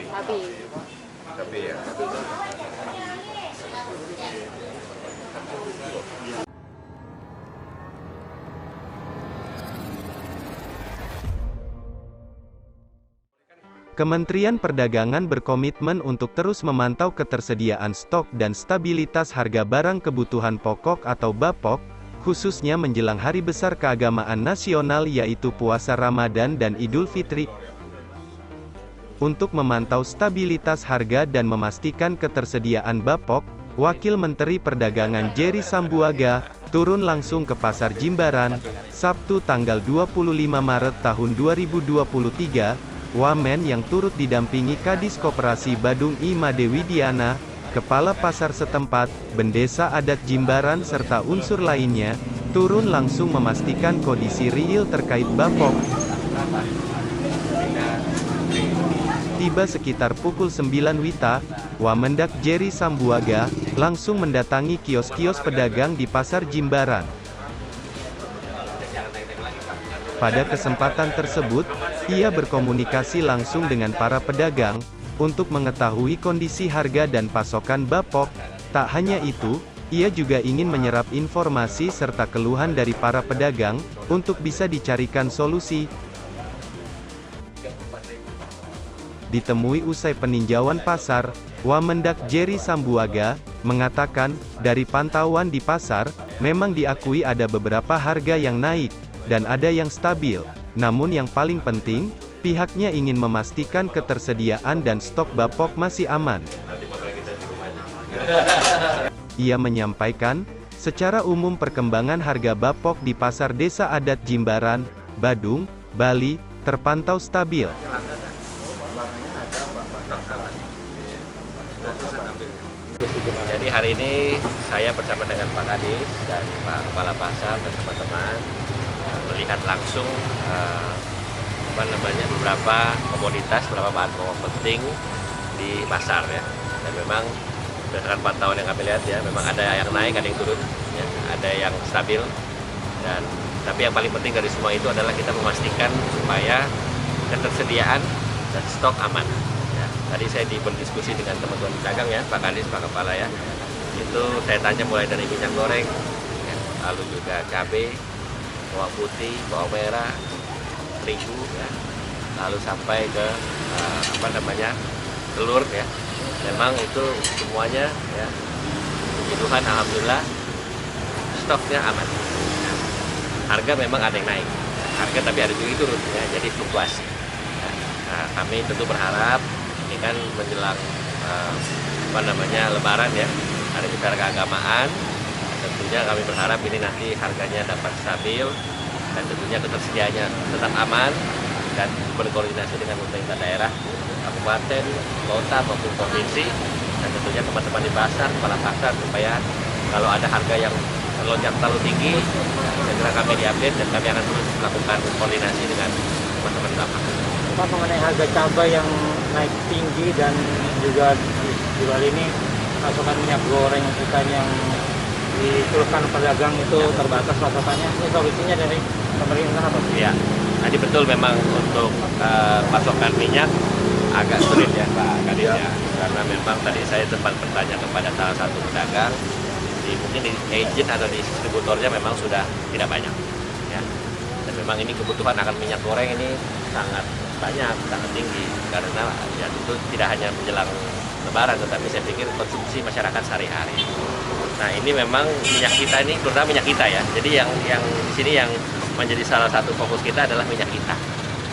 Cabai. Cabai ya. Kementerian Perdagangan berkomitmen untuk terus memantau ketersediaan stok dan stabilitas harga barang kebutuhan pokok atau BAPOK, khususnya menjelang hari besar keagamaan nasional yaitu puasa Ramadan dan Idul Fitri. Untuk memantau stabilitas harga dan memastikan ketersediaan BAPOK, Wakil Menteri Perdagangan Jerry Sambuaga turun langsung ke Pasar Jimbaran, Sabtu tanggal 25 Maret tahun 2023. Wamen yang turut didampingi Kadis Koperasi Badung I Madewi Diana, Kepala Pasar setempat, Bendesa Adat Jimbaran serta unsur lainnya, turun langsung memastikan kondisi real terkait BAPOK. Tiba sekitar pukul 9 WITA, Wamendak Jerry Sambuaga langsung mendatangi kios-kios pedagang di Pasar Jimbaran. Pada kesempatan tersebut, ia berkomunikasi langsung dengan para pedagang, untuk mengetahui kondisi harga dan pasokan BAPOK. Tak hanya itu, ia juga ingin menyerap informasi serta keluhan dari para pedagang, untuk bisa dicarikan solusi. Ditemui usai peninjauan pasar, Wamendak Jerry Sambuaga mengatakan, dari pantauan di pasar, memang diakui ada beberapa harga yang naik, dan ada yang stabil. Namun yang paling penting, pihaknya ingin memastikan ketersediaan dan stok BAPOK masih aman. Ia menyampaikan, secara umum perkembangan harga BAPOK di Pasar Desa Adat Jimbaran, Badung, Bali, terpantau stabil. Jadi hari ini saya bersama dengan Pak Kadis dan Pak Kepala Pasar dan teman-teman melihat langsung beberapa komoditas, beberapa bahan pokok penting di pasar ya. Dan memang berdasarkan pantauan yang kami lihat ya, memang ada yang naik, ada yang turun, ya, ada yang stabil. Dan tapi yang paling penting dari semua itu adalah kita memastikan supaya ketersediaan dan stok aman. Ya, tadi saya berdiskusi dengan teman-teman pedagang ya, Pak Kadis, Pak Kepala ya. Itu saya tanya mulai dari minyak goreng, ya, lalu juga cabai, bawang putih, bawang merah, terigu, ya, lalu sampai ke telur ya. Memang itu semuanya ya, puji Tuhan alhamdulillah stoknya aman. Harga memang ada yang naik, harga tapi ada juga turun ya, jadi fluktuasi. Nah, kami tentu berharap ini kan menjelang Lebaran ya, hari besar keagamaan. Tentunya kami berharap ini nanti harganya dapat stabil dan tentunya ketersediaannya tetap aman dan berkoordinasi dengan pemerintah daerah, kabupaten, kota maupun provinsi, dan tentunya teman-teman di pasar, kepala pasar, supaya kalau ada harga yang melonjak terlalu tinggi, segera kami diupdate dan kami akan terus melakukan koordinasi dengan teman-teman di lapangan. Pak, mengenai harga cabai yang naik tinggi dan juga di Bali ini pasokan minyak goreng kita yang dikeluhkan pedagang itu terbatas pasokannya, ini solusinya dari pemerintah apa? Iya, tadi betul memang untuk pasokan minyak agak sulit ya Pak Kadis ya, karena memang tadi saya sempat bertanya kepada salah satu pedagang, mungkin di agent atau di distributornya memang sudah tidak banyak ya, dan memang ini kebutuhan akan minyak goreng ini sangat banyak, sangat tinggi, karena ya itu tidak hanya menjelang Lebaran, tetapi saya pikir konsumsi masyarakat sehari-hari. Nah ini memang minyak kita ini, terutama minyak kita ya. Jadi yang di sini yang menjadi salah satu fokus kita adalah minyak kita.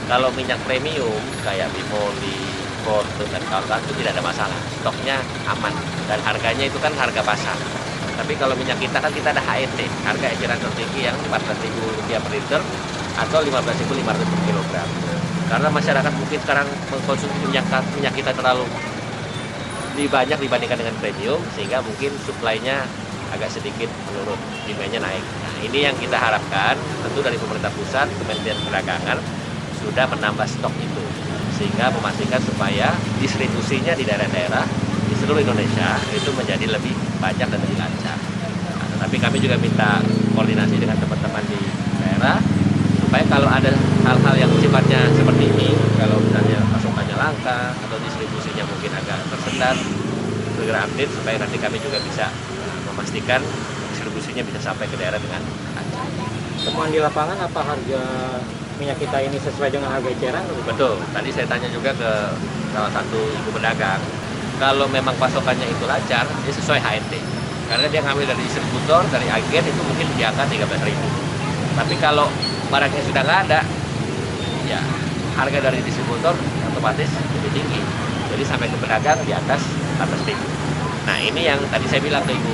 Kalau minyak premium kayak Bimoli, Fortune dan kawan-kawan itu tidak ada masalah, stoknya aman dan harganya itu kan harga pasar. Tapi kalau minyak kita kan kita ada HET, harga eceran tertinggi yang Rp14.000 per liter atau Rp15.500 per kilogram. Karena masyarakat mungkin sekarang mengkonsumsi minyak kita terlalu lebih banyak dibandingkan dengan premium, sehingga mungkin suplainya agak sedikit menurun, demand-nya naik. Nah, ini yang kita harapkan, tentu dari pemerintah pusat, Kementerian Perdagangan sudah menambah stok itu, sehingga memastikan supaya distribusinya di daerah-daerah di seluruh Indonesia itu menjadi lebih banyak dan lebih lancar. Nah, tetapi kami juga minta koordinasi dengan teman-teman di daerah, supaya kalau ada hal-hal yang sifatnya seperti ini, kalau misalnya pasokannya langka atau distribusi dan segera update supaya nanti kami juga bisa memastikan distribusinya bisa sampai ke daerah dengan lancar. Temuan di lapangan apa harga minyak kita ini sesuai dengan harga eceran? Betul, tadi saya tanya juga ke salah satu ibu pedagang, kalau memang pasokannya itu lancar, dia sesuai HNT. Karena dia ngambil dari distributor, dari agen itu mungkin di angka 13.000. Tapi kalau barangnya sudah nggak ada, ya harga dari distributor otomatis lebih tinggi. Jadi sampai ke pedagang di atas 14.000. Nah ini yang tadi saya bilang ke ibu,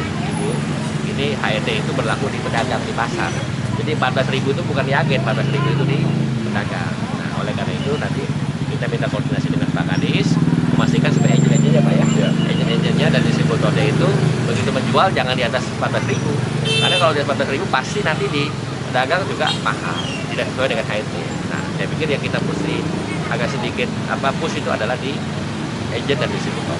ini HNT itu berlaku di pedagang di pasar. Jadi 14.000 itu bukan di agen, 14.000 itu di pedagang. Nah oleh karena itu nanti kita minta koordinasi dengan Pak Kadis, memastikan supaya agent-agentnya Pak ya, agent-agentnya dan distributornya itu begitu menjual jangan di atas 14.000. Karena kalau di atas 14.000 pasti nanti di pedagang juga mahal, tidak sesuai dengan HNT. Nah saya pikir yang kita mesti agak sedikit push itu adalah di agent dan distributor.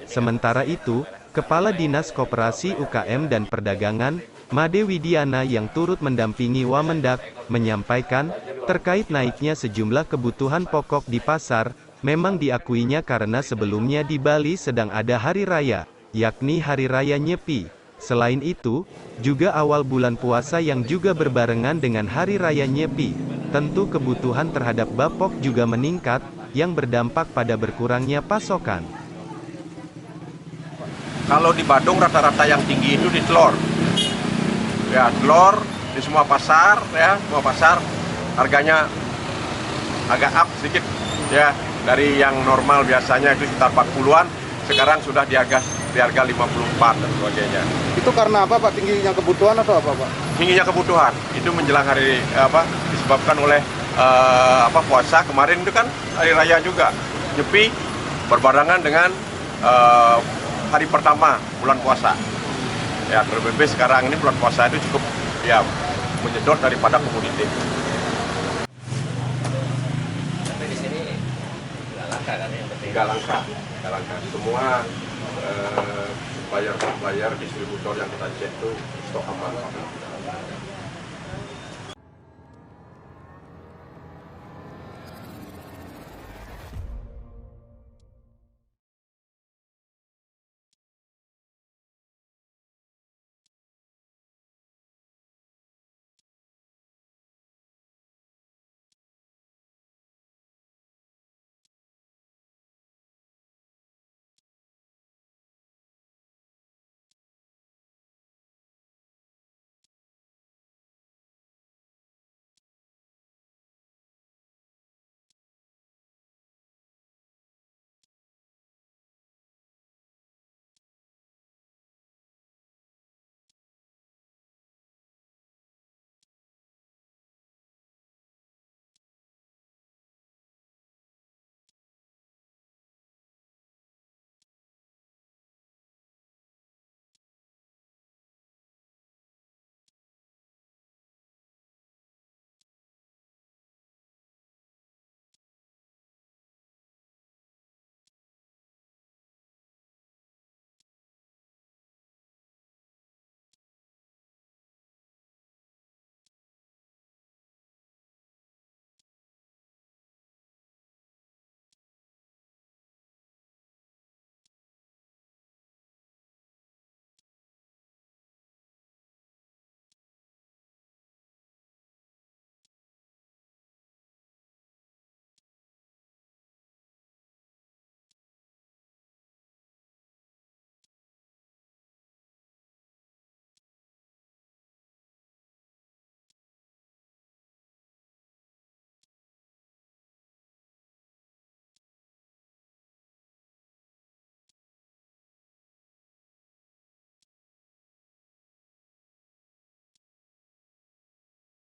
Sementara itu, Kepala Dinas Koperasi UKM dan Perdagangan, Made Widiana yang turut mendampingi Wamendak, menyampaikan, terkait naiknya sejumlah kebutuhan pokok di pasar, memang diakuinya karena sebelumnya di Bali sedang ada hari raya, yakni Hari Raya Nyepi. Selain itu, juga awal bulan puasa yang juga berbarengan dengan Hari Raya Nyepi, tentu kebutuhan terhadap bapok juga meningkat, yang berdampak pada berkurangnya pasokan. Kalau di Badung rata-rata yang tinggi itu di telur. Ya, telur di semua pasar harganya agak up sedikit ya, dari yang normal biasanya itu sekitar 40-an, sekarang sudah di harga 54 dan sebagainya. Itu karena apa Pak? Tingginya kebutuhan atau apa Pak? Tingginya kebutuhan itu menjelang hari disebabkan oleh puasa kemarin itu kan hari raya juga, Nyepi berbarengan dengan hari pertama bulan puasa. Ya, terlebih sekarang ini bulan puasa itu cukup ya menyedot daripada komoditi. Tapi di sini nggak langka kan yang penting. Nggak langka. Semua supplier distributor yang kita cek itu stok aman.